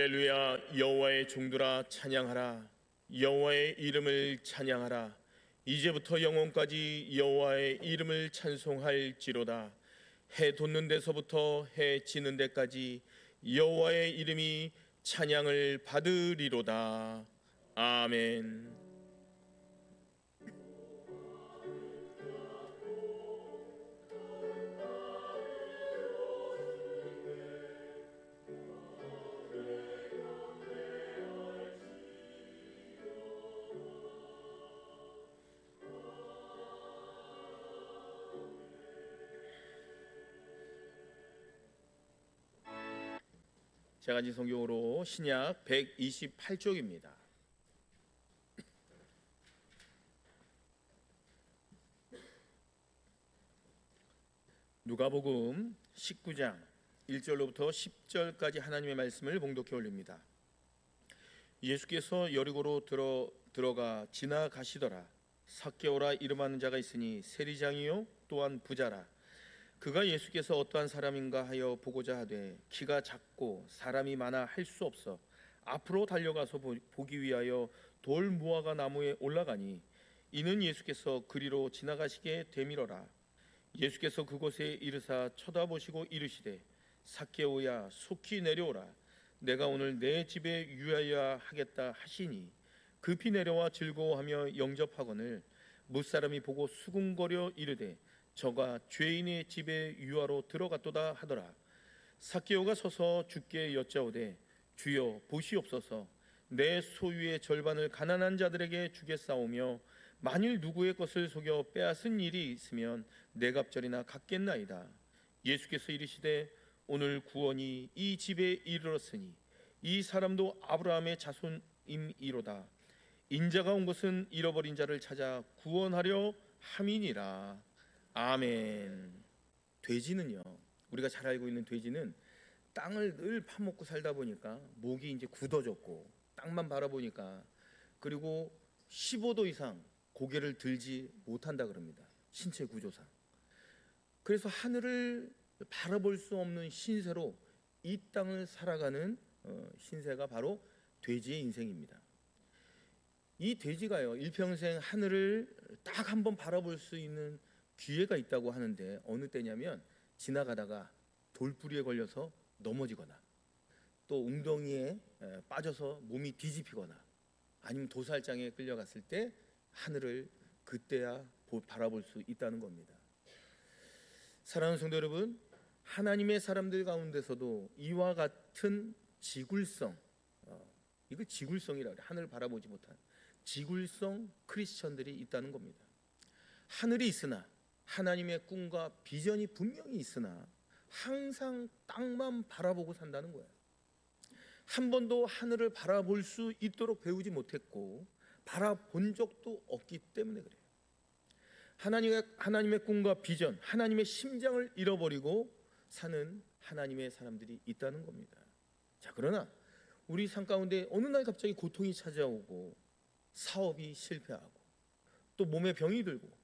할렐루야. 여호와의 종들아 찬양하라. 여호와의 이름을 찬양하라. 이제부터 영원까지 여호와의 이름을 찬송할지로다. 해 돋는 데서부터 해 지는 데까지 여호와의 이름이 찬양을 받으리로다. 아멘. 제가지 성경으로 신약 128쪽입니다. 누가복음 19장 1절로부터 10절까지 하나님의 말씀을 봉독해 올립니다. 예수께서 여리고로 들어가 지나가시더라. 삭개오라 이름하는 자가 있으니 세리장이요 또한 부자라. 그가 예수께서 어떠한 사람인가 하여 보고자 하되 키가 작고 사람이 많아 할 수 없어 앞으로 달려가서 보기 위하여 돌 무화과 나무에 올라가니 이는 예수께서 그리로 지나가시게 되밀어라. 예수께서 그곳에 이르사 쳐다보시고 이르시되 삭개오야 속히 내려오라. 내가 오늘 내 집에 유하여 하겠다 하시니 급히 내려와 즐거워하며 영접하거늘 무사람이 보고 수군거려 이르되 저가 죄인의 집에 유하로 들어갔도다 하더라. 삭개오가 서서 주께 여짜오되 주여 보시옵소서. 내 소유의 절반을 가난한 자들에게 주겠사오며 만일 누구의 것을 속여 빼앗은 일이 있으면 네 갑절이나 갚겠나이다. 예수께서 이르시되 오늘 구원이 이 집에 이르렀으니 이 사람도 아브라함의 자손임이로다. 인자가 온 것은 잃어버린 자를 찾아 구원하려 함이니라. 아멘. 돼지는요, 우리가 잘 알고 있는 돼지는 땅을 늘 파먹고 살다 보니까 목이 이제 굳어졌고 땅만 바라보니까 그리고 15도 이상 고개를 들지 못한다 그럽니다. 신체 구조상. 그래서 하늘을 바라볼 수 없는 신세로 이 땅을 살아가는 신세가 바로 돼지의 인생입니다. 이 돼지가요, 일평생 하늘을 딱 한번 바라볼 수 있는 기회가 있다고 하는데 어느 때냐면 지나가다가 돌부리에 걸려서 넘어지거나 또 웅덩이에 빠져서 몸이 뒤집히거나 아니면 도살장에 끌려갔을 때 하늘을 그때야 바라볼 수 있다는 겁니다. 사랑하는 성도 여러분, 하나님의 사람들 가운데서도 이와 같은 지굴성, 이걸 지굴성이라고 해요. 하늘을 바라보지 못한 지굴성 크리스천들이 있다는 겁니다. 하늘이 있으나 하나님의 꿈과 비전이 분명히 있으나 항상 땅만 바라보고 산다는 거예요. 한 번도 하늘을 바라볼 수 있도록 배우지 못했고 바라본 적도 없기 때문에 그래요. 하나님의 꿈과 비전, 하나님의 심장을 잃어버리고 사는 하나님의 사람들이 있다는 겁니다. 자, 그러나 우리 삶 가운데 어느 날 갑자기 고통이 찾아오고 사업이 실패하고 또 몸에 병이 들고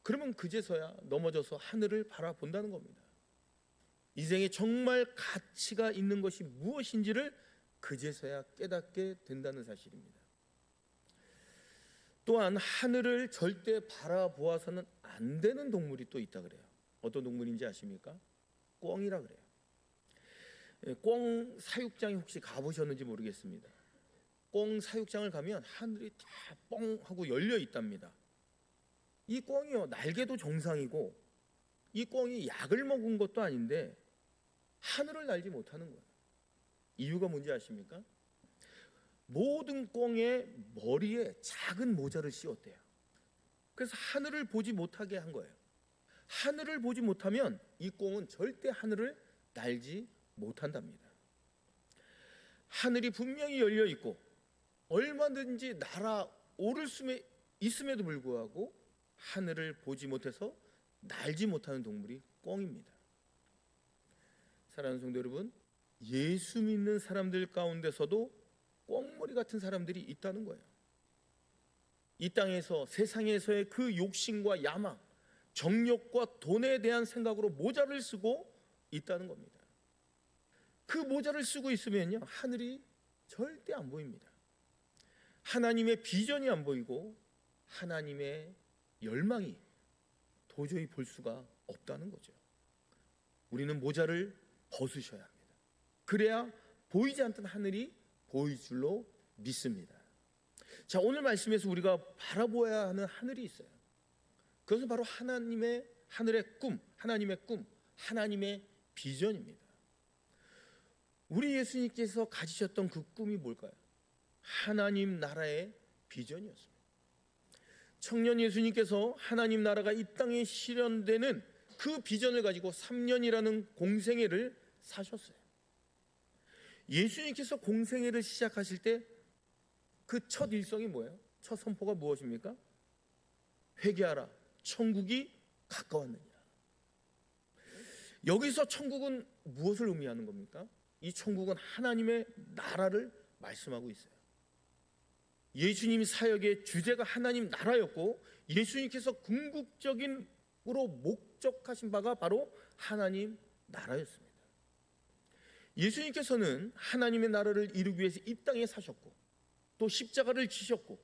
그러면 그제서야 넘어져서 하늘을 바라본다는 겁니다. 인생에 정말 가치가 있는 것이 무엇인지를 그제서야 깨닫게 된다는 사실입니다. 또한 하늘을 절대 바라보아서는 안 되는 동물이 또 있다 그래요. 어떤 동물인지 아십니까? 꿩이라 그래요. 꿩 사육장에 혹시 가보셨는지 모르겠습니다. 꿩 사육장을 가면 하늘이 다 뻥 하고 열려 있답니다. 이 꿩이요, 날개도 정상이고 이 꿩이 약을 먹은 것도 아닌데 하늘을 날지 못하는 거예요. 이유가 뭔지 아십니까? 모든 꿩의 머리에 작은 모자를 씌웠대요. 그래서 하늘을 보지 못하게 한 거예요. 하늘을 보지 못하면 이 꿩은 절대 하늘을 날지 못한답니다. 하늘이 분명히 열려 있고 얼마든지 날아오를 수 있음에도 불구하고 하늘을 보지 못해서 날지 못하는 동물이 꿩입니다. 사랑하는 성도 여러분, 예수 믿는 사람들 가운데서도 꿩머리 같은 사람들이 있다는 거예요. 이 땅에서 세상에서의 그 욕심과 야망, 정욕과 돈에 대한 생각으로 모자를 쓰고 있다는 겁니다. 그 모자를 쓰고 있으면요, 하늘이 절대 안 보입니다. 하나님의 비전이 안 보이고 하나님의 열망이 도저히 볼 수가 없다는 거죠. 우리는 모자를 벗으셔야 합니다. 그래야 보이지 않던 하늘이 보일 줄로 믿습니다. 자, 오늘 말씀에서 우리가 바라보아야 하는 하늘이 있어요. 그것은 바로 하나님의 하늘의 꿈, 하나님의 비전입니다. 우리 예수님께서 가지셨던 그 꿈이 뭘까요? 하나님 나라의 비전이었습니다. 청년 예수님께서 하나님 나라가 이 땅에 실현되는 그 비전을 가지고 3년이라는 공생애를 사셨어요. 예수님께서 공생애를 시작하실 때 그 첫 일성이 뭐예요? 첫 선포가 무엇입니까? 회개하라, 천국이 가까웠느니라. 여기서 천국은 무엇을 의미하는 겁니까? 이 천국은 하나님의 나라를 말씀하고 있어요. 예수님 사역의 주제가 하나님 나라였고 예수님께서 궁극적으로 목적하신 바가 바로 하나님 나라였습니다. 예수님께서는 하나님의 나라를 이루기 위해서 이 땅에 사셨고 또 십자가를 지셨고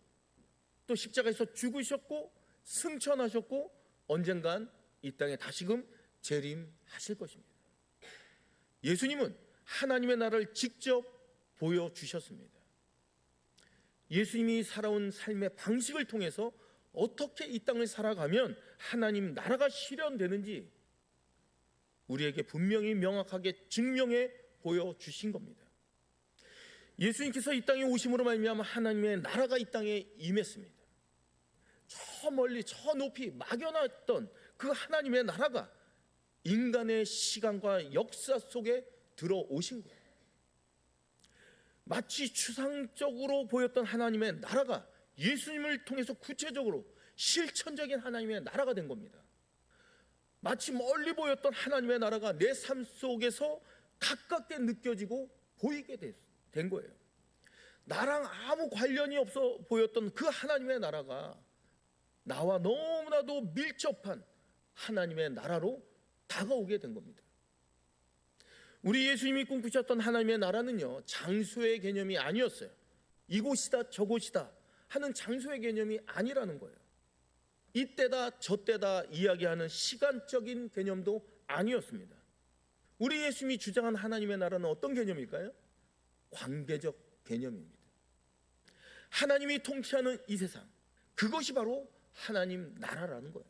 또 십자가에서 죽으셨고 승천하셨고 언젠간 이 땅에 다시금 재림하실 것입니다. 예수님은 하나님의 나라를 직접 보여주셨습니다. 예수님이 살아온 삶의 방식을 통해서 어떻게 이 땅을 살아가면 하나님 나라가 실현되는지 우리에게 분명히 명확하게 증명해 보여주신 겁니다. 예수님께서 이 땅에 오심으로 말미암아 하나님의 나라가 이 땅에 임했습니다. 저 멀리 저 높이 막연했던 그 하나님의 나라가 인간의 시간과 역사 속에 들어오신 거예요. 마치 추상적으로 보였던 하나님의 나라가 예수님을 통해서 구체적으로 실천적인 하나님의 나라가 된 겁니다. 마치 멀리 보였던 하나님의 나라가 내 삶 속에서 가깝게 느껴지고 보이게 된 거예요. 나랑 아무 관련이 없어 보였던 그 하나님의 나라가 나와 너무나도 밀접한 하나님의 나라로 다가오게 된 겁니다. 우리 예수님이 꿈꾸셨던 하나님의 나라는요, 장소의 개념이 아니었어요. 이곳이다 저곳이다 하는 장소의 개념이 아니라는 거예요. 이때다 저때다 이야기하는 시간적인 개념도 아니었습니다. 우리 예수님이 주장한 하나님의 나라는 어떤 개념일까요? 관계적 개념입니다. 하나님이 통치하는 이 세상, 그것이 바로 하나님 나라라는 거예요.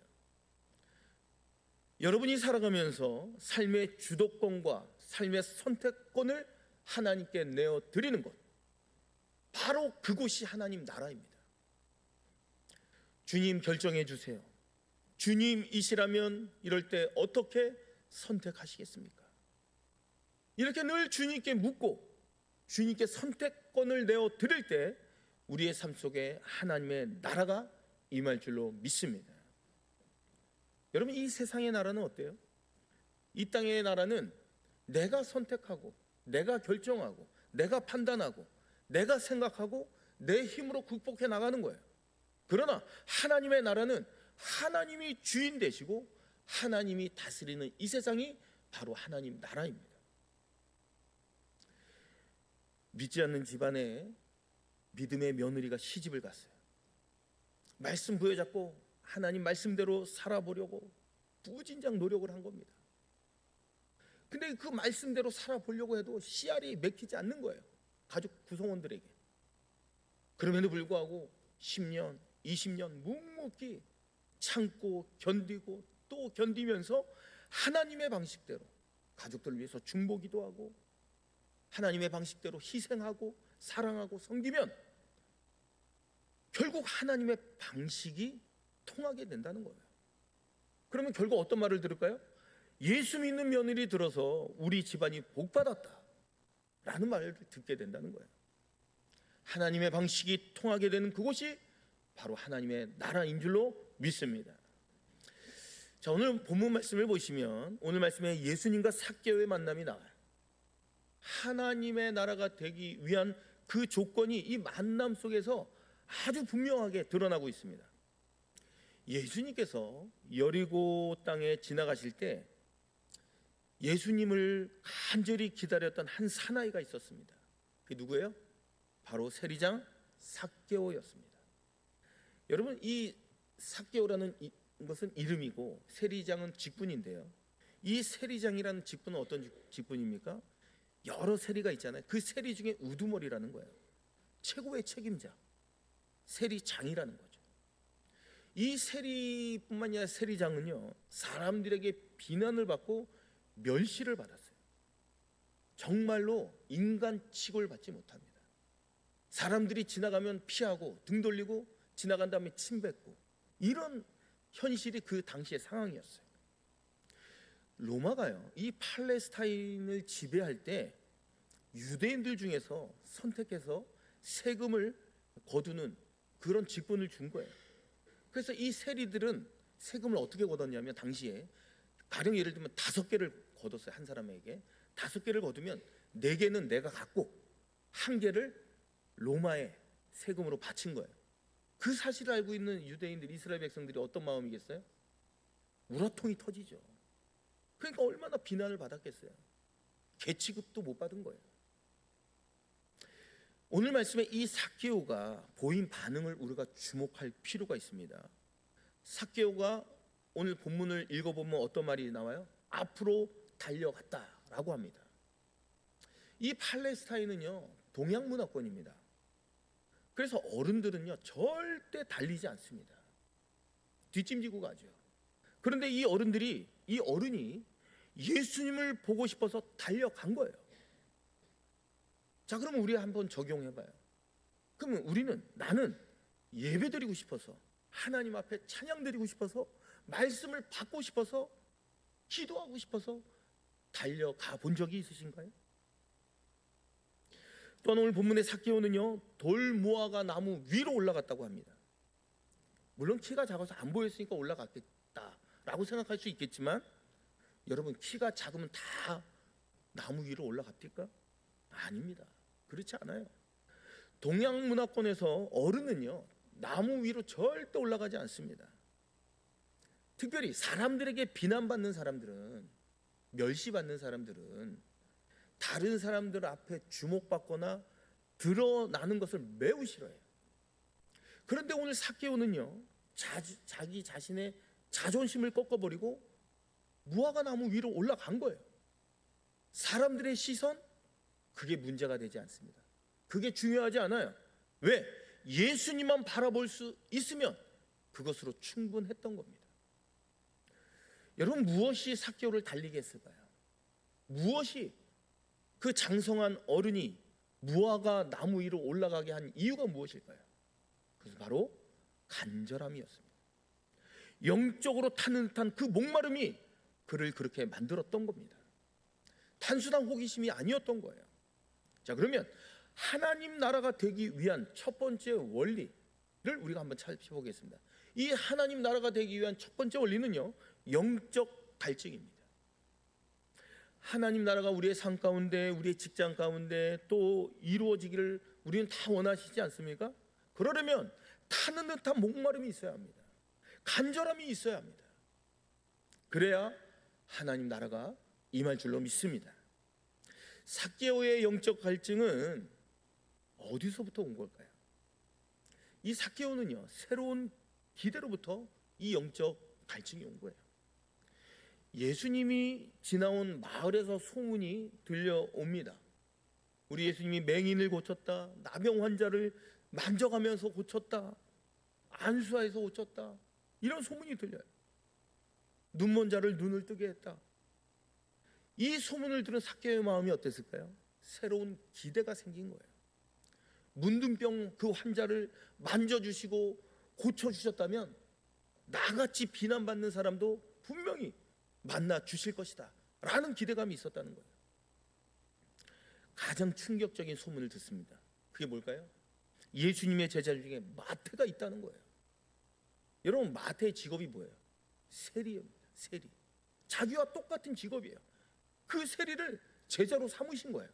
여러분이 살아가면서 삶의 주도권과 삶의 선택권을 하나님께 내어드리는 것, 바로 그곳이 하나님 나라입니다. 주님 결정해 주세요. 주님이시라면 이럴 때 어떻게 선택하시겠습니까? 이렇게 늘 주님께 묻고 주님께 선택권을 내어드릴 때 우리의 삶 속에 하나님의 나라가 임할 줄로 믿습니다. 여러분, 이 세상의 나라는 어때요? 이 땅의 나라는 내가 선택하고 내가 결정하고 내가 판단하고 내가 생각하고 내 힘으로 극복해 나가는 거예요. 그러나 하나님의 나라는 하나님이 주인 되시고 하나님이 다스리는 이 세상이 바로 하나님 나라입니다. 믿지 않는 집안에 믿음의 며느리가 시집을 갔어요. 말씀 부여잡고 하나님 말씀대로 살아보려고 부진장 노력을 한 겁니다. 근데 그 말씀대로 살아보려고 해도 씨알이 맥히지 않는 거예요. 가족 구성원들에게. 그럼에도 불구하고 10년, 20년 묵묵히 참고 견디고 또 견디면서 하나님의 방식대로 가족들을 위해서 중보기도 하고 하나님의 방식대로 희생하고 사랑하고 섬기면 결국 하나님의 방식이 통하게 된다는 거예요. 그러면 결국 어떤 말을 들을까요? 예수 믿는 며느리 들어서 우리 집안이 복받았다 라는 말을 듣게 된다는 거예요. 하나님의 방식이 통하게 되는 그곳이 바로 하나님의 나라인 줄로 믿습니다. 자, 오늘 본문 말씀을 보시면 오늘 말씀에 예수님과 삭개오의 만남이 나와요. 하나님의 나라가 되기 위한 그 조건이 이 만남 속에서 아주 분명하게 드러나고 있습니다. 예수님께서 여리고 땅에 지나가실 때 예수님을 간절히 기다렸던 한 사나이가 있었습니다. 그게 누구예요? 바로 세리장 삭개오였습니다. 여러분, 이 삭개오라는 것은 이름이고 세리장은 직분인데요. 이 세리장이라는 직분은 어떤 직분입니까? 여러 세리가 있잖아요. 그 세리 중에 우두머리라는 거예요. 최고의 책임자, 세리장이라는 거죠. 이 세리뿐만 아니라 세리장은요, 사람들에게 비난을 받고 멸시를 받았어요. 정말로 인간 취급을 받지 못합니다. 사람들이 지나가면 피하고 등 돌리고 지나간 다음에 침뱉고, 이런 현실이 그 당시의 상황이었어요. 로마가요, 이 팔레스타인을 지배할 때 유대인들 중에서 선택해서 세금을 거두는 그런 직분을 준 거예요. 그래서 이 세리들은 세금을 어떻게 거뒀냐면, 당시에 가령 예를 들면 5개를 거뒀어요. 한 사람에게 5개를 거두면 4개는 내가 갖고 1개를 로마에 세금으로 바친 거예요. 그 사실을 알고 있는 유대인들, 이스라엘 백성들이 어떤 마음이겠어요? 우라통이 터지죠. 그러니까 얼마나 비난을 받았겠어요. 계치급도 못 받은 거예요. 오늘 말씀에 이 삭개오가 보인 반응을 우리가 주목할 필요가 있습니다. 삭개오가 오늘 본문을 읽어보면 어떤 말이 나와요? 앞으로 달려갔다라고 합니다. 이 팔레스타인은요, 동양 문화권입니다. 그래서 어른들은요, 절대 달리지 않습니다. 뒷짐지고 가죠. 그런데 이 어른이 예수님을 보고 싶어서 달려간 거예요. 자, 그러면 우리 한번 적용해봐요. 그러면 나는 예배드리고 싶어서, 하나님 앞에 찬양드리고 싶어서, 말씀을 받고 싶어서, 기도하고 싶어서 달려가 본 적이 있으신가요? 또한 오늘 본문의 삭개오는요, 돌무화과 나무 위로 올라갔다고 합니다. 물론 키가 작아서 안 보였으니까 올라갔겠다라고 생각할 수 있겠지만, 여러분, 키가 작으면 다 나무 위로 올라갑니까? 아닙니다. 그렇지 않아요. 동양 문화권에서 어른은요, 나무 위로 절대 올라가지 않습니다. 특별히 사람들에게 비난받는 사람들은, 멸시받는 사람들은 다른 사람들 앞에 주목받거나 드러나는 것을 매우 싫어해요. 그런데 오늘 삭개오는요, 자기 자신의 자존심을 꺾어버리고 무화과 나무 위로 올라간 거예요. 사람들의 시선, 그게 문제가 되지 않습니다. 그게 중요하지 않아요. 왜? 예수님만 바라볼 수 있으면 그것으로 충분했던 겁니다. 여러분, 무엇이 삭개오를 달리게 했을까요? 무엇이 그 장성한 어른이 무화과 나무 위로 올라가게 한 이유가 무엇일까요? 그것은 바로 간절함이었습니다. 영적으로 타는 듯한 그 목마름이 그를 그렇게 만들었던 겁니다. 단순한 호기심이 아니었던 거예요. 자, 그러면 하나님 나라가 되기 위한 첫 번째 원리를 우리가 한번 살펴보겠습니다. 이 하나님 나라가 되기 위한 첫 번째 원리는요, 영적 갈증입니다. 하나님 나라가 우리의 삶 가운데, 우리의 직장 가운데 또 이루어지기를 우리는 다 원하시지 않습니까? 그러려면 타는 듯한 목마름이 있어야 합니다. 간절함이 있어야 합니다. 그래야 하나님 나라가 임할 줄로 믿습니다. 삭개오의 영적 갈증은 어디서부터 온 걸까요? 이 삭개오는요, 새로운 기대로부터 이 영적 갈증이 온 거예요. 예수님이 지나온 마을에서 소문이 들려옵니다. 우리 예수님이 맹인을 고쳤다, 나병 환자를 만져가면서 고쳤다, 안수하여서 고쳤다, 이런 소문이 들려요. 눈먼 자를 눈을 뜨게 했다. 이 소문을 들은 삭개오의 마음이 어땠을까요? 새로운 기대가 생긴 거예요. 문둥병 그 환자를 만져주시고 고쳐주셨다면 나같이 비난받는 사람도 분명히 만나 주실 것이다 라는 기대감이 있었다는 거예요. 가장 충격적인 소문을 듣습니다. 그게 뭘까요? 예수님의 제자 중에 마태가 있다는 거예요. 여러분, 마태의 직업이 뭐예요? 세리입니다. 세리. 자기와 똑같은 직업이에요. 그 세리를 제자로 삼으신 거예요.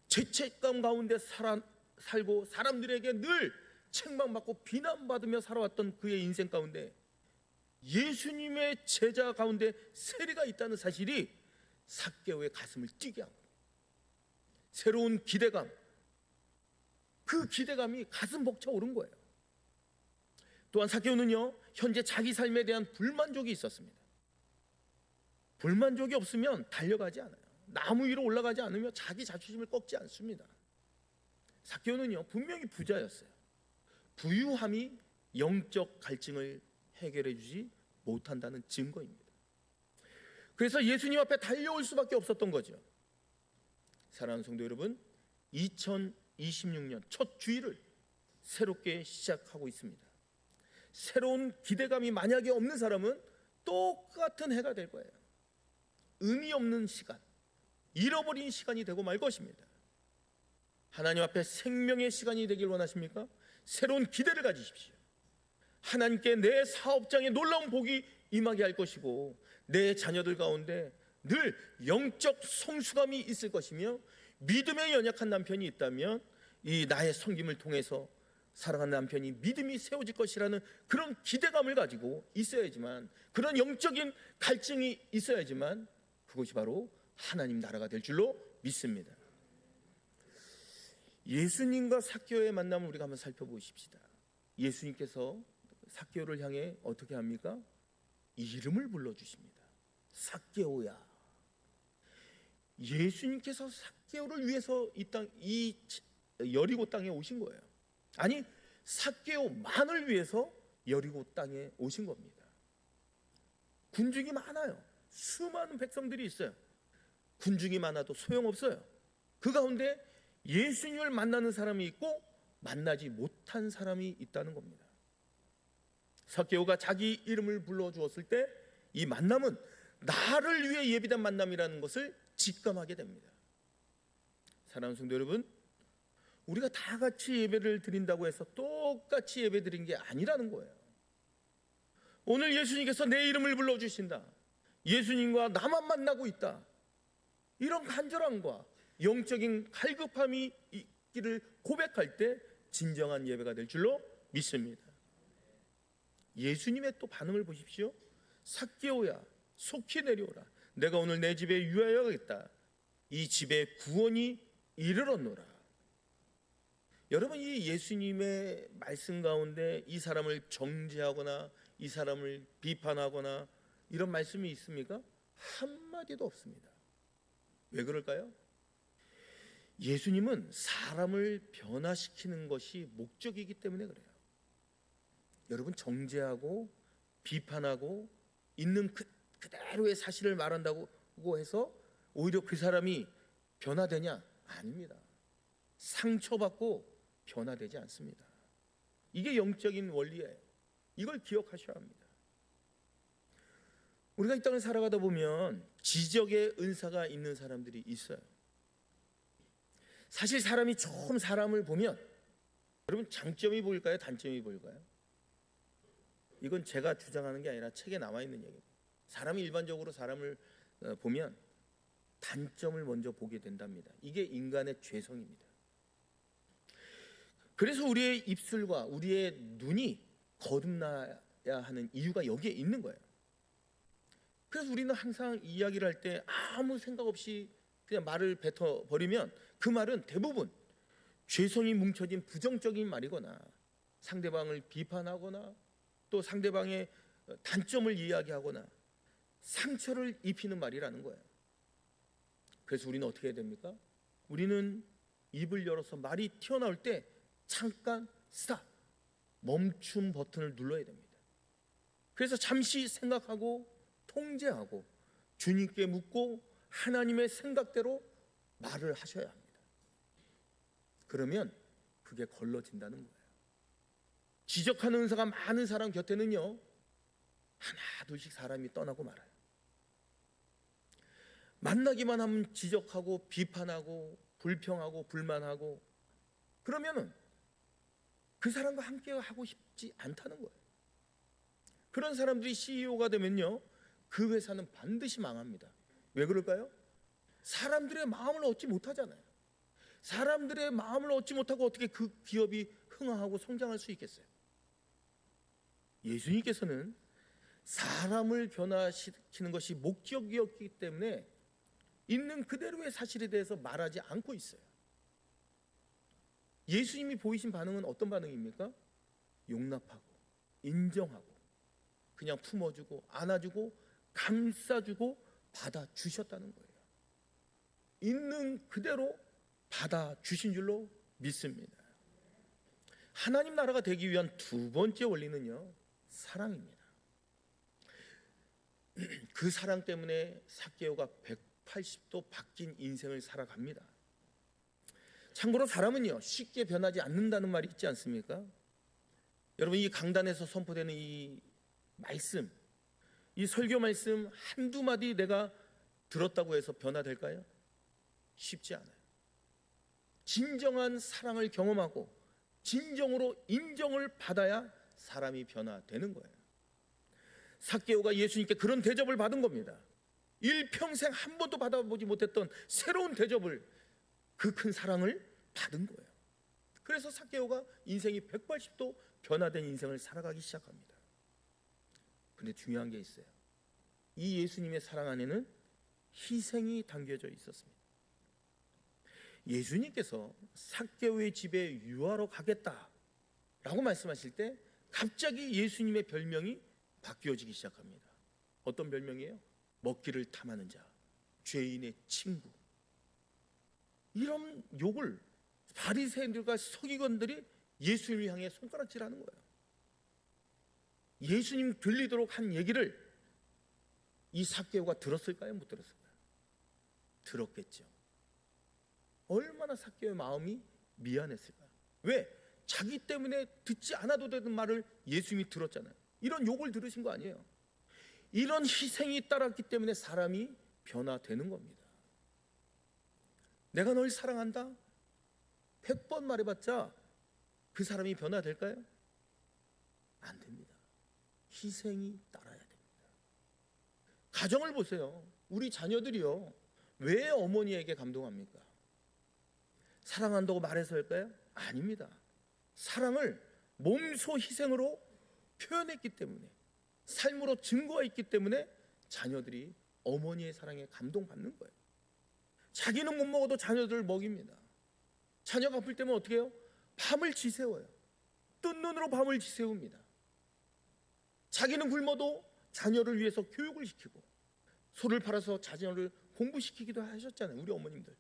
죄책감 가운데 살고 사람들에게 늘 책망받고 비난받으며 살아왔던 그의 인생 가운데 예수님의 제자 가운데 세리가 있다는 사실이 삭개오의 가슴을 뛰게 한 거예요. 새로운 기대감, 그 기대감이 가슴 벅차 오른 거예요. 또한 삭개오는요, 현재 자기 삶에 대한 불만족이 있었습니다. 불만족이 없으면 달려가지 않아요. 나무 위로 올라가지 않으면 자기 자존심을 꺾지 않습니다. 삭개오는요, 분명히 부자였어요. 부유함이 영적 갈증을 해결해 주지 못한다는 증거입니다. 그래서 예수님 앞에 달려올 수밖에 없었던 거죠. 사랑하는 성도 여러분, 2026년 첫 주일을 새롭게 시작하고 있습니다. 새로운 기대감이 만약에 없는 사람은 똑같은 해가 될 거예요. 의미 없는 시간, 잃어버린 시간이 되고 말 것입니다. 하나님 앞에 생명의 시간이 되길 원하십니까? 새로운 기대를 가지십시오. 하나님께 내 사업장에 놀라운 복이 임하게 할 것이고, 내 자녀들 가운데 늘 영적 성숙함이 있을 것이며, 믿음에 연약한 남편이 있다면 이 나의 섬김을 통해서 사랑하는 남편이 믿음이 세워질 것이라는 그런 기대감을 가지고 있어야지만, 그런 영적인 갈증이 있어야지만 그것이 바로 하나님 나라가 될 줄로 믿습니다. 예수님과 삭개오의 만남을 우리가 한번 살펴보십시다. 예수님께서 삭개오를 향해 어떻게 합니까? 이름을 불러주십니다. 삭개오야. 예수님께서 삭개오를 위해서 이 여리고 땅에 오신 거예요. 아니, 삭개오만을 위해서 여리고 땅에 오신 겁니다. 군중이 많아요. 수많은 백성들이 있어요. 군중이 많아도 소용없어요. 그 가운데 예수님을 만나는 사람이 있고 만나지 못한 사람이 있다는 겁니다. 삭개오가 자기 이름을 불러주었을 때 이 만남은 나를 위해 예비된 만남이라는 것을 직감하게 됩니다. 사랑하는 성도 여러분, 우리가 다 같이 예배를 드린다고 해서 똑같이 예배 드린 게 아니라는 거예요. 오늘 예수님께서 내 이름을 불러주신다, 예수님과 나만 만나고 있다, 이런 간절함과 영적인 갈급함이 있기를 고백할 때 진정한 예배가 될 줄로 믿습니다. 예수님의 또 반응을 보십시오. 삭개오야, 속히 내려오라. 내가 오늘 내 집에 유하여야겠다. 이 집에 구원이 이르렀노라. 여러분, 이 예수님의 말씀 가운데 이 사람을 정죄하거나 이 사람을 비판하거나 이런 말씀이 있습니까? 한마디도 없습니다. 왜 그럴까요? 예수님은 사람을 변화시키는 것이 목적이기 때문에 그래요. 여러분, 정죄하고 비판하고 있는 그대로의 사실을 말한다고 해서 오히려 그 사람이 변화되냐? 아닙니다. 상처받고 변화되지 않습니다. 이게 영적인 원리예요. 이걸 기억하셔야 합니다. 우리가 이 땅을 살아가다 보면 지적의 은사가 있는 사람들이 있어요. 사실 사람이 처음 사람을 보면, 여러분, 장점이 보일까요? 단점이 보일까요? 이건 제가 주장하는 게 아니라 책에 나와 있는 얘기입니다. 사람이 일반적으로 사람을 보면 단점을 먼저 보게 된답니다. 이게 인간의 죄성입니다. 그래서 우리의 입술과 우리의 눈이 거듭나야 하는 이유가 여기에 있는 거예요. 그래서 우리는 항상 이야기를 할 때 아무 생각 없이 그냥 말을 뱉어버리면 그 말은 대부분 죄성이 뭉쳐진 부정적인 말이거나 상대방을 비판하거나 또 상대방의 단점을 이야기하거나 상처를 입히는 말이라는 거예요. 그래서 우리는 어떻게 해야 됩니까? 우리는 입을 열어서 말이 튀어나올 때 잠깐 스탑, 멈춤 버튼을 눌러야 됩니다. 그래서 잠시 생각하고 통제하고 주님께 묻고 하나님의 생각대로 말을 하셔야 합니다. 그러면 그게 걸러진다는 거예요. 지적하는 은사가 많은 사람 곁에는요, 하나 둘씩 사람이 떠나고 말아요. 만나기만 하면 지적하고 비판하고 불평하고 불만하고, 그러면은 그 사람과 함께 하고 싶지 않다는 거예요. 그런 사람들이 CEO가 되면요, 그 회사는 반드시 망합니다. 왜 그럴까요? 사람들의 마음을 얻지 못하잖아요. 사람들의 마음을 얻지 못하고 어떻게 그 기업이 흥황하고 성장할 수 있겠어요? 예수님께서는 사람을 변화시키는 것이 목적이었기 때문에 있는 그대로의 사실에 대해서 말하지 않고 있어요. 예수님이 보이신 반응은 어떤 반응입니까? 용납하고 인정하고 그냥 품어주고 안아주고 감싸주고 받아주셨다는 거예요. 있는 그대로 받아주신 줄로 믿습니다. 하나님 나라가 되기 위한 두 번째 원리는요, 사랑입니다. 그 사랑 때문에 삭개오가 180도 바뀐 인생을 살아갑니다. 참고로 사람은요, 쉽게 변하지 않는다는 말이 있지 않습니까? 여러분, 이 강단에서 선포되는 이 말씀, 이 설교 말씀 한두 마디 내가 들었다고 해서 변화될까요? 쉽지 않아요. 진정한 사랑을 경험하고 진정으로 인정을 받아야 사람이 변화되는 거예요. 삭개오가 예수님께 그런 대접을 받은 겁니다. 일평생 한 번도 받아보지 못했던 새로운 대접을, 그 큰 사랑을 받은 거예요. 그래서 삭개오가 인생이 180도 변화된 인생을 살아가기 시작합니다. 근데 중요한 게 있어요. 이 예수님의 사랑 안에는 희생이 담겨져 있었습니다. 예수님께서 삭개오의 집에 유하러 가겠다라고 말씀하실 때 갑자기 예수님의 별명이 바뀌어지기 시작합니다. 어떤 별명이에요? 먹기를 탐하는 자, 죄인의 친구. 이런 욕을 바리새인들과 서기관들이 예수님을 향해 손가락질하는 거예요. 예수님 들리도록 한 얘기를 이 삭개오가 들었을까요? 못 들었을까요? 들었겠죠. 얼마나 삭개오의 마음이 미안했을까요? 왜? 자기 때문에 듣지 않아도 되는 말을 예수님이 들었잖아요. 이런 욕을 들으신 거 아니에요. 이런 희생이 따랐기 때문에 사람이 변화되는 겁니다. 내가 널 사랑한다 100번 말해봤자 그 사람이 변화될까요? 안 됩니다. 희생이 따라야 됩니다. 가정을 보세요. 우리 자녀들이요, 왜 어머니에게 감동합니까? 사랑한다고 말해서일까요? 아닙니다. 사랑을 몸소 희생으로 표현했기 때문에, 삶으로 증거했기 때문에 자녀들이 어머니의 사랑에 감동받는 거예요. 자기는 못 먹어도 자녀들을 먹입니다. 자녀가 아플 때면 어떻게 해요? 밤을 지새워요. 뜬 눈으로 밤을 지새웁니다. 자기는 굶어도 자녀를 위해서 교육을 시키고 소를 팔아서 자녀를 공부시키기도 하셨잖아요. 우리 어머님들.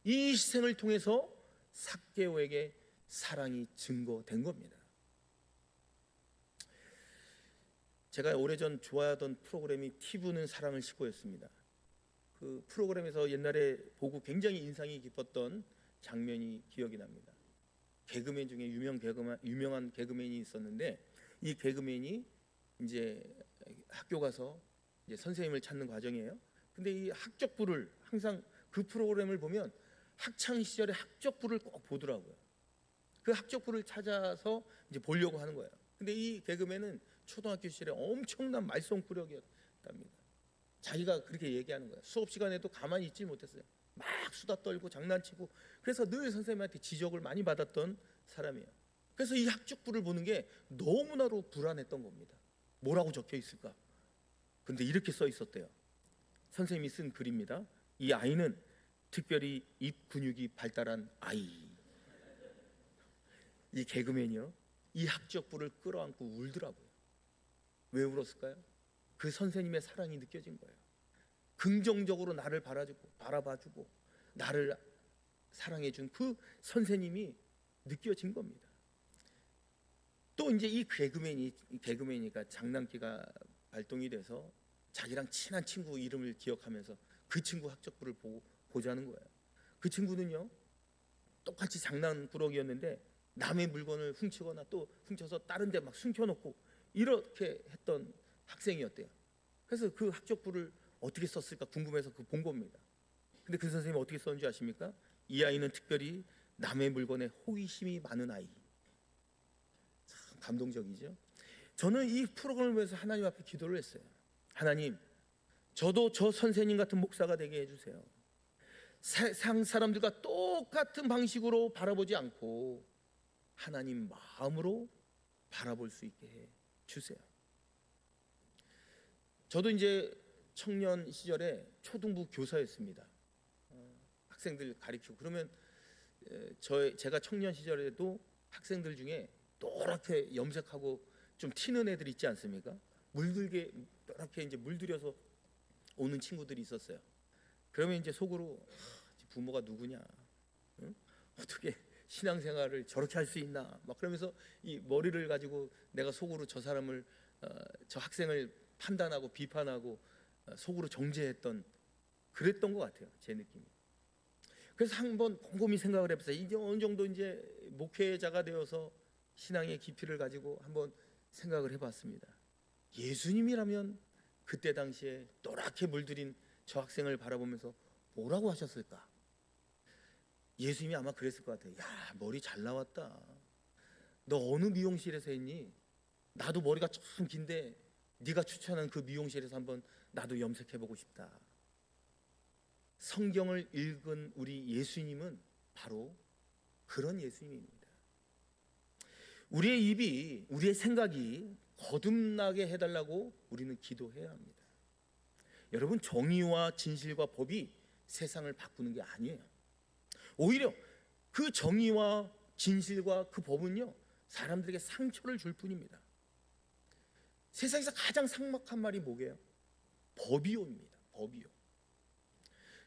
이 희생을 통해서 삭개오에게 사랑이 증거된 겁니다. 제가 오래전 좋아하던 프로그램이 티브는 사랑을 싣고였습니다. 그 프로그램에서 옛날에 보고 굉장히 인상이 깊었던 장면이 기억이 납니다. 개그맨 중에 유명한 개그맨이 있었는데, 이 개그맨이 이제 학교 가서 이제 선생님을 찾는 과정이에요. 근데 이 학적부를 항상 그 프로그램을 보면 학창 시절에 학적부를 꼭 보더라고요. 그 학적부를 찾아서 이제 보려고 하는 거예요. 근데 이 개그맨은 초등학교 시절에 엄청난 말썽꾸러기였답니다. 자기가 그렇게 얘기하는 거예요. 수업 시간에도 가만히 있지 못했어요. 막 수다 떨고 장난치고, 그래서 늘 선생님한테 지적을 많이 받았던 사람이에요. 그래서 이 학적부를 보는 게 너무나도 불안했던 겁니다. 뭐라고 적혀 있을까? 근데 이렇게 써 있었대요. 선생님이 쓴 글입니다. 이 아이는 특별히 입 근육이 발달한 아이. 이 개그맨이요, 이 학적부를 끌어안고 울더라고요. 왜 울었을까요? 그 선생님의 사랑이 느껴진 거예요. 긍정적으로 나를 바라봐주고 나를 사랑해준 그 선생님이 느껴진 겁니다. 또 이제 이 개그맨이니까 장난기가 발동이 돼서 자기랑 친한 친구 이름을 기억하면서 그 친구 학적부를 보자는 거예요. 그 친구는요, 똑같이 장난꾸러기였는데 남의 물건을 훔치거나 또 훔쳐서 다른 데 막 숨겨놓고 이렇게 했던 학생이었대요. 그래서 그 학적부를 어떻게 썼을까 궁금해서 그 본 겁니다. 근데 그 선생님이 어떻게 썼는지 아십니까? 이 아이는 특별히 남의 물건에 호기심이 많은 아이. 참 감동적이죠. 저는 이 프로그램을 위해서 하나님 앞에 기도를 했어요. 하나님, 저도 저 선생님 같은 목사가 되게 해주세요. 세상 사람들과 똑같은 방식으로 바라보지 않고 하나님 마음으로 바라볼 수 있게 해 주세요. 저도 이제 청년 시절에 초등부 교사였습니다. 학생들 가르치고, 그러면 제가 청년 시절에도 학생들 중에 노랗게 염색하고 좀 튀는 애들 있지 않습니까? 물들게 노랗게 이제 물들여서 오는 친구들이 있었어요. 그러면 이제 속으로 부모가 누구냐? 응? 어떻게 신앙생활을 저렇게 할 수 있나? 막 그러면서 이 머리를 가지고 내가 속으로 저 사람을 저 학생을 판단하고 비판하고 속으로 정죄했던 그랬던 것 같아요. 제 느낌이. 그래서 한번 곰곰이 생각을 해보세요. 이제 어느 정도 이제 목회자가 되어서 신앙의 깊이를 가지고 한번 생각을 해봤습니다. 예수님이라면 그때 당시에 노랗게 물들인 저 학생을 바라보면서 뭐라고 하셨을까? 예수님이 아마 그랬을 것 같아요. 야, 머리 잘 나왔다. 너 어느 미용실에서 했니? 나도 머리가 좀 긴데 네가 추천한 그 미용실에서 한번 나도 염색해보고 싶다. 성경을 읽은 우리 예수님은 바로 그런 예수님입니다. 우리의 입이, 우리의 생각이 거듭나게 해달라고 우리는 기도해야 합니다. 여러분, 정의와 진실과 법이 세상을 바꾸는 게 아니에요. 오히려 그 정의와 진실과 그 법은요, 사람들에게 상처를 줄 뿐입니다. 세상에서 가장 삭막한 말이 뭐게요? 법이요입니다. 법이요.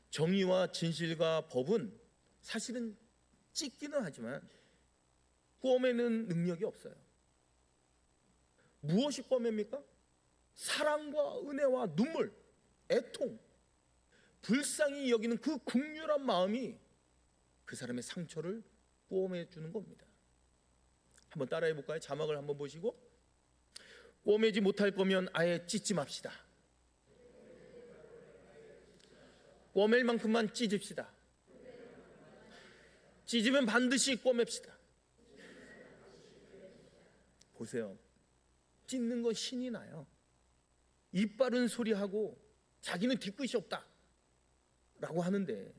정의와 진실과 법은 사실은 찢기는 하지만 꿰매는 능력이 없어요. 무엇이 꿰맵니까? 사랑과 은혜와 눈물, 애통, 불쌍히 여기는 그 국률한 마음이 그 사람의 상처를 꿰매주는 겁니다. 한번 따라해 볼까요? 자막을 한번 보시고, 꿰매지 못할 거면 아예 찢지 맙시다. 꿰맬 만큼만 찢읍시다. 찢으면 반드시 꿰맵시다. 보세요. 찢는 건 신이 나요. 입 바른 소리하고 자기는 뒤끝이 없다 라고 하는데,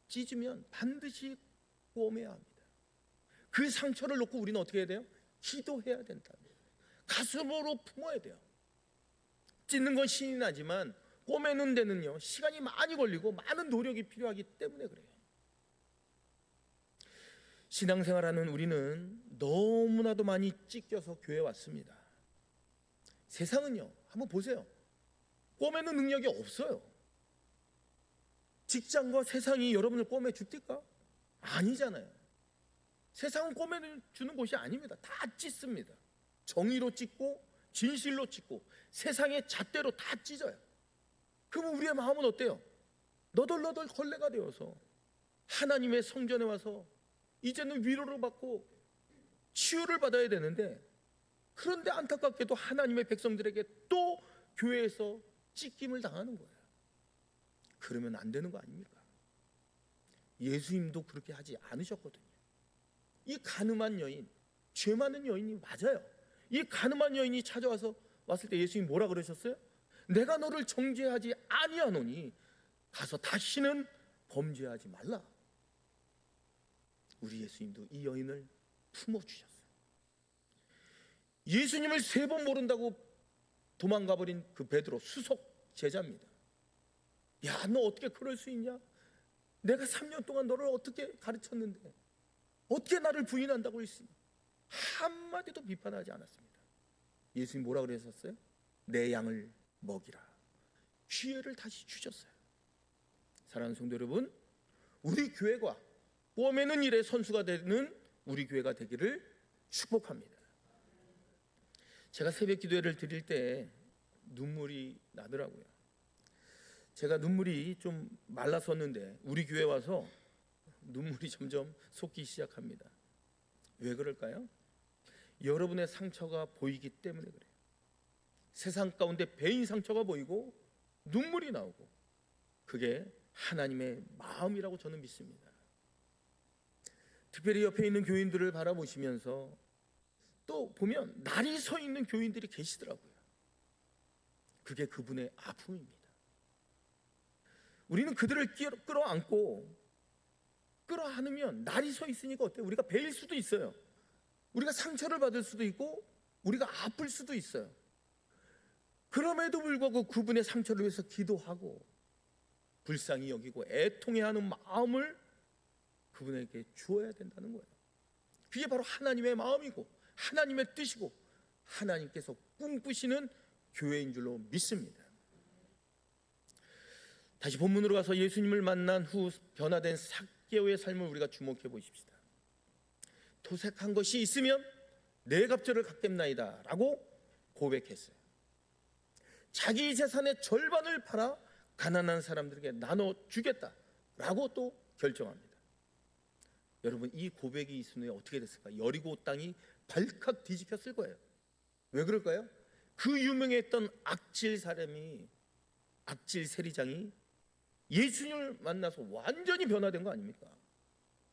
찢으면 반드시 꿰매야 합니다. 그 상처를 놓고 우리는 어떻게 해야 돼요? 기도해야 된다. 가슴으로 품어야 돼요. 찢는 건 신이 나지만 꿰매는 데는요, 시간이 많이 걸리고 많은 노력이 필요하기 때문에 그래요. 신앙생활하는 우리는 너무나도 많이 찢겨서 교회에 왔습니다. 세상은요, 한번 보세요. 꿰매는 능력이 없어요. 직장과 세상이 여러분을 꿰매 줍니까? 아니잖아요. 세상은 꿰매주는 곳이 아닙니다. 다 찢습니다. 정의로 찢고 진실로 찢고 세상의 잣대로 다 찢어요. 그러면 우리의 마음은 어때요? 너덜너덜 걸레가 되어서 하나님의 성전에 와서 이제는 위로를 받고 치유를 받아야 되는데, 그런데 안타깝게도 하나님의 백성들에게 또 교회에서 찢김을 당하는 거예요. 그러면 안 되는 거 아닙니까? 예수님도 그렇게 하지 않으셨거든요. 이 가늠한 여인, 죄 많은 여인이 맞아요. 이 가늠한 여인이 찾아와서 왔을 때 예수님이 뭐라 그러셨어요? 내가 너를 정죄하지 아니하노니 가서 다시는 범죄하지 말라. 우리 예수님도 이 여인을 품어주셨어요. 예수님을 3번 모른다고 도망가버린 그 베드로, 수석 제자입니다. 야, 너 어떻게 그럴 수 있냐? 내가 3년 동안 너를 어떻게 가르쳤는데 어떻게 나를 부인한다고 했으니 한마디도 비판하지 않았습니다. 예수님 뭐라 그러셨어요? 내 양을 먹이라. 기회를 다시 주셨어요. 사랑하는 성도 여러분, 우리 교회가 꿰매는 일의 선수가 되는 우리 교회가 되기를 축복합니다. 제가 새벽 기도회를 드릴 때 눈물이 나더라고요. 제가 눈물이 좀 말랐었는데 우리 교회 와서 눈물이 점점 솟기 시작합니다. 왜 그럴까요? 여러분의 상처가 보이기 때문에 그래요. 세상 가운데 배인 상처가 보이고 눈물이 나오고, 그게 하나님의 마음이라고 저는 믿습니다. 특별히 옆에 있는 교인들을 바라보시면서 또 보면 날이 서 있는 교인들이 계시더라고요. 그게 그분의 아픔입니다. 우리는 그들을 끌어안고 끌어안으면 날이 서 있으니까 어때요? 우리가 베일 수도 있어요. 우리가 상처를 받을 수도 있고 우리가 아플 수도 있어요. 그럼에도 불구하고 그분의 상처를 위해서 기도하고 불쌍히 여기고 애통해하는 마음을 그분에게 주어야 된다는 거예요. 그게 바로 하나님의 마음이고 하나님의 뜻이고 하나님께서 꿈꾸시는 교회인 줄로 믿습니다. 다시 본문으로 가서 예수님을 만난 후 변화된 삭개오의 삶을 우리가 주목해 보십시다. 토색한 것이 있으면 내 갑절을 갚겠나이다 라고 고백했어요. 자기 재산의 절반을 팔아 가난한 사람들에게 나눠주겠다 라고 또 결정합니다. 여러분, 이 고백이 있은 후에 어떻게 됐을까? 여리고 땅이 발칵 뒤집혔을 거예요. 왜 그럴까요? 그 유명했던 악질 세리장이 예수님을 만나서 완전히 변화된 거 아닙니까?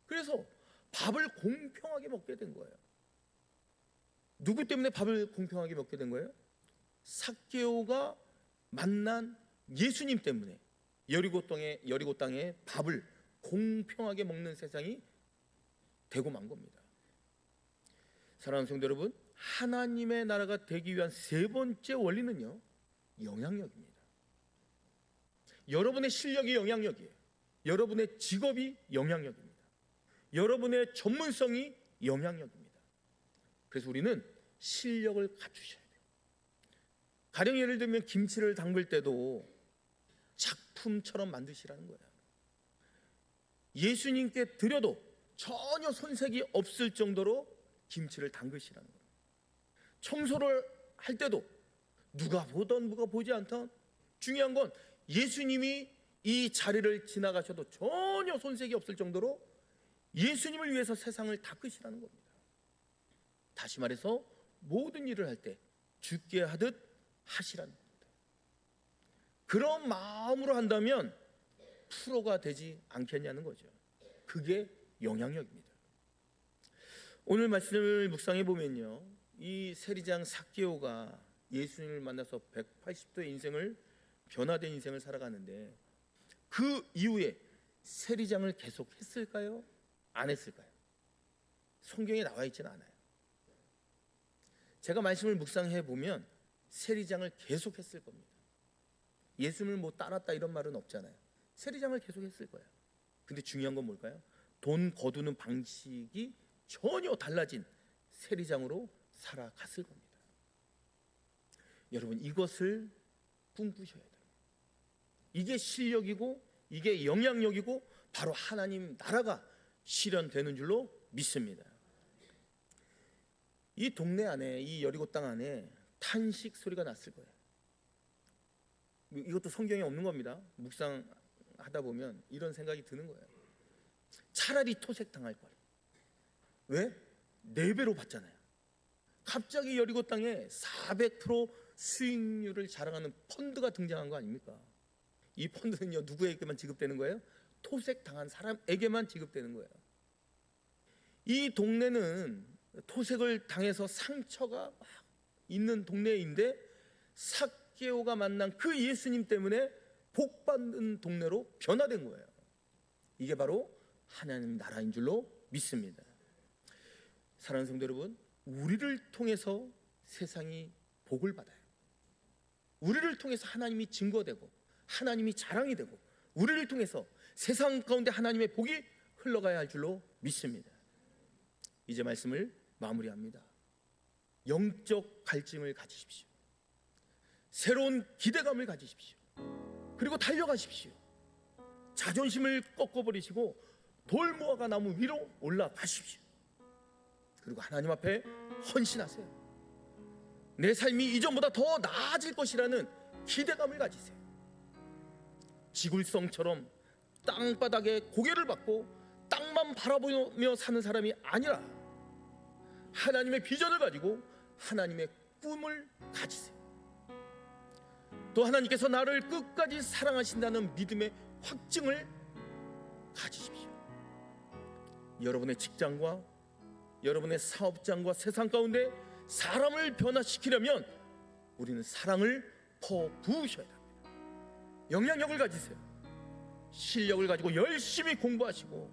그래서 밥을 공평하게 먹게 된 거예요. 누구 때문에 밥을 공평하게 먹게 된 거예요? 삭개오가 만난 예수님 때문에 여리고 땅에 밥을 공평하게 먹는 세상이 되고 만 겁니다. 사랑하는 성도 여러분, 하나님의 나라가 되기 위한 세 번째 원리는요, 영향력입니다. 여러분의 실력이 영향력이에요. 여러분의 직업이 영향력입니다. 여러분의 전문성이 영향력입니다. 그래서 우리는 실력을 갖추셔야 돼요. 가령 예를 들면 김치를 담글 때도 작품처럼 만드시라는 거예요. 예수님께 드려도 전혀 손색이 없을 정도로 김치를 담그시라는 거예요. 청소를 할 때도 누가 보던 누가 보지 않던, 중요한 건 예수님이 이 자리를 지나가셔도 전혀 손색이 없을 정도로 예수님을 위해서 세상을 닦으시라는 겁니다. 다시 말해서 모든 일을 할 때 주께 하듯 하시라는 겁니다. 그런 마음으로 한다면 프로가 되지 않겠냐는 거죠. 그게 영향력입니다. 오늘 말씀을 묵상해 보면요, 이 세리장 삭개오가 예수님을 만나서 180도의 인생을, 변화된 인생을 살아가는데 그 이후에 세리장을 계속 했을까요? 안 했을까요? 성경에 나와 있지는 않아요. 제가 말씀을 묵상해 보면 세리장을 계속 했을 겁니다. 예수님을 뭐 따랐다 이런 말은 없잖아요. 세리장을 계속 했을 거예요. 근데 중요한 건 뭘까요? 돈 거두는 방식이 전혀 달라진 세리장으로 살아갔을 겁니다. 여러분, 이것을 꿈꾸셔야 돼요. 이게 실력이고 이게 영향력이고 바로 하나님 나라가 실현되는 줄로 믿습니다. 이 동네 안에, 이 여리고 땅 안에 탄식 소리가 났을 거예요. 이것도 성경에 없는 겁니다. 묵상하다 보면 이런 생각이 드는 거예요. 차라리 토색당할 걸. 왜? 4배로 받잖아요. 갑자기 여리고 땅에 400% 수익률을 자랑하는 펀드가 등장한 거 아닙니까? 이 펀드는요, 누구에게만 지급되는 거예요? 토색당한 사람에게만 지급되는 거예요. 이 동네는 토색을 당해서 상처가 막 있는 동네인데 삭개오가 만난 그 예수님 때문에 복받는 동네로 변화된 거예요. 이게 바로 하나님 나라인 줄로 믿습니다. 사랑하는 성도 여러분, 우리를 통해서 세상이 복을 받아요. 우리를 통해서 하나님이 증거되고 하나님이 자랑이 되고 우리를 통해서 세상 가운데 하나님의 복이 흘러가야 할 줄로 믿습니다. 이제 말씀을 마무리합니다. 영적 갈증을 가지십시오. 새로운 기대감을 가지십시오. 그리고 달려가십시오. 자존심을 꺾어버리시고 돌무화과 나무 위로 올라가십시오. 그리고 하나님 앞에 헌신하세요. 내 삶이 이전보다 더 나아질 것이라는 기대감을 가지세요. 지굴성처럼 땅바닥에 고개를 받고 땅만 바라보며 사는 사람이 아니라 하나님의 비전을 가지고 하나님의 꿈을 가지세요. 또 하나님께서 나를 끝까지 사랑하신다는 믿음의 확증을 가지십시오. 여러분의 직장과 여러분의 사업장과 세상 가운데 사람을 변화시키려면 우리는 사랑을 퍼부으셔야 합니다. 영향력을 가지세요. 실력을 가지고 열심히 공부하시고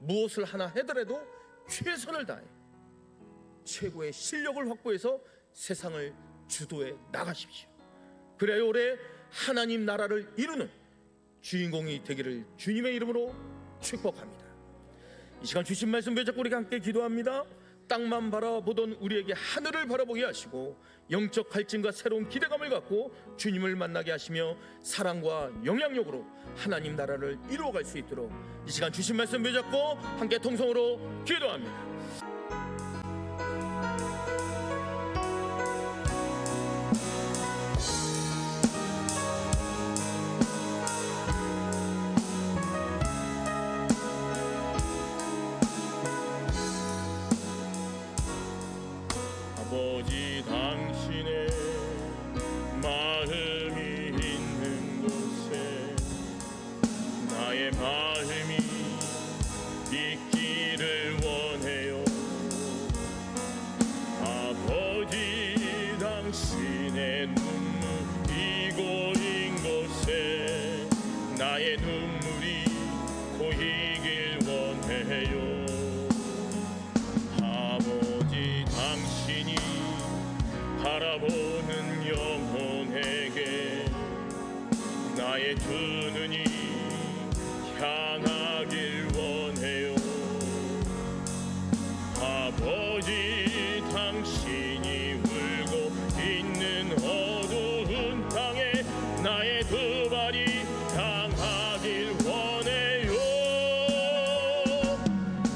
무엇을 하나 하더라도 최선을 다해 최고의 실력을 확보해서 세상을 주도해 나가십시오. 그래야 올해 하나님 나라를 이루는 주인공이 되기를 주님의 이름으로 축복합니다. 이 시간 주신 말씀 붙잡고 우리가 함께 기도합니다. 땅만 바라보던 우리에게 하늘을 바라보게 하시고 영적 갈증과 새로운 기대감을 갖고 주님을 만나게 하시며 사랑과 영향력으로 하나님 나라를 이루어갈 수 있도록 이 시간 주신 말씀 붙잡고 함께 통성으로 기도합니다. 아버지, 당신의 마음이 있는 곳에 나의 마음이 있기를 원해요. 아버지, 당신의 눈물이 고인 곳에 나의 눈물이 고이길 원해요. 바라보는 영혼에게 나의 두 눈이 향하길 원해요. 아버지, 당신이 울고 있는 어두운 땅에 나의 두 발이 향하길 원해요.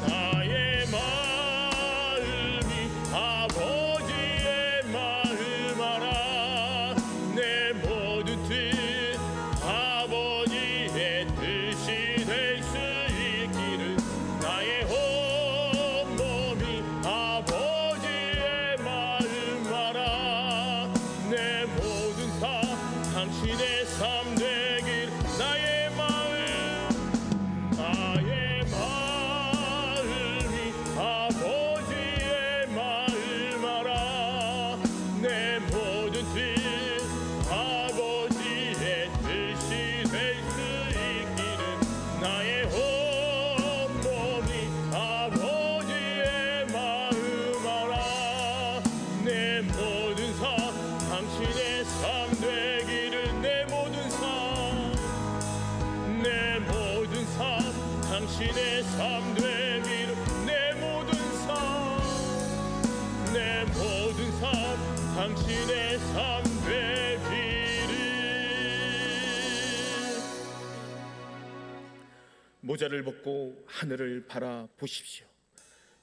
나의 마음이 아버지의 마음 알아. 내 모든 뜻 아버지의 뜻이 될 수 있기를. 나의 온몸이 아버지의 마음 알아. 내 모든 삶 당신의 삶 되길. 나의 마음이 아버지의 마음 알아. 내 모든 뜻 아버지의 뜻이 될 수 있기를. 나의 온몸이 아버지의 마음 알아. 내 모든 삶 당신의 삶 되기를. 내 모든 삶 당신의 삶 되기를. 내 모든 삶 당신의 삶 되기를. 모자를 벗고 하늘을 바라보십시오.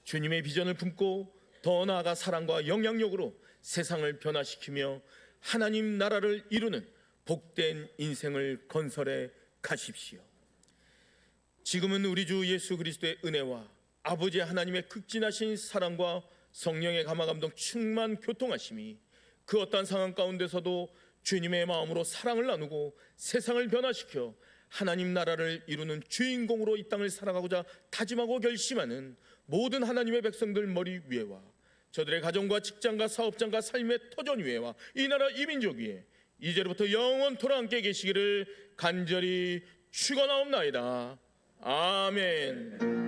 주님의 비전을 품고 더 나아가 사랑과 영향력으로 세상을 변화시키며 하나님 나라를 이루는 복된 인생을 건설해 가십시오. 지금은 우리 주 예수 그리스도의 은혜와 아버지 하나님의 극진하신 사랑과 성령의 감화감동 충만 교통하심이 그 어떠한 상황 가운데서도 주님의 마음으로 사랑을 나누고 세상을 변화시켜 하나님 나라를 이루는 주인공으로 이 땅을 살아가고자 다짐하고 결심하는 모든 하나님의 백성들 머리 위에와 저들의 가정과 직장과 사업장과 삶의 터전 위에와 이 나라 이 민족 위에 이제로부터 영원토록 함께 계시기를 간절히 축원하옵나이다. 아멘.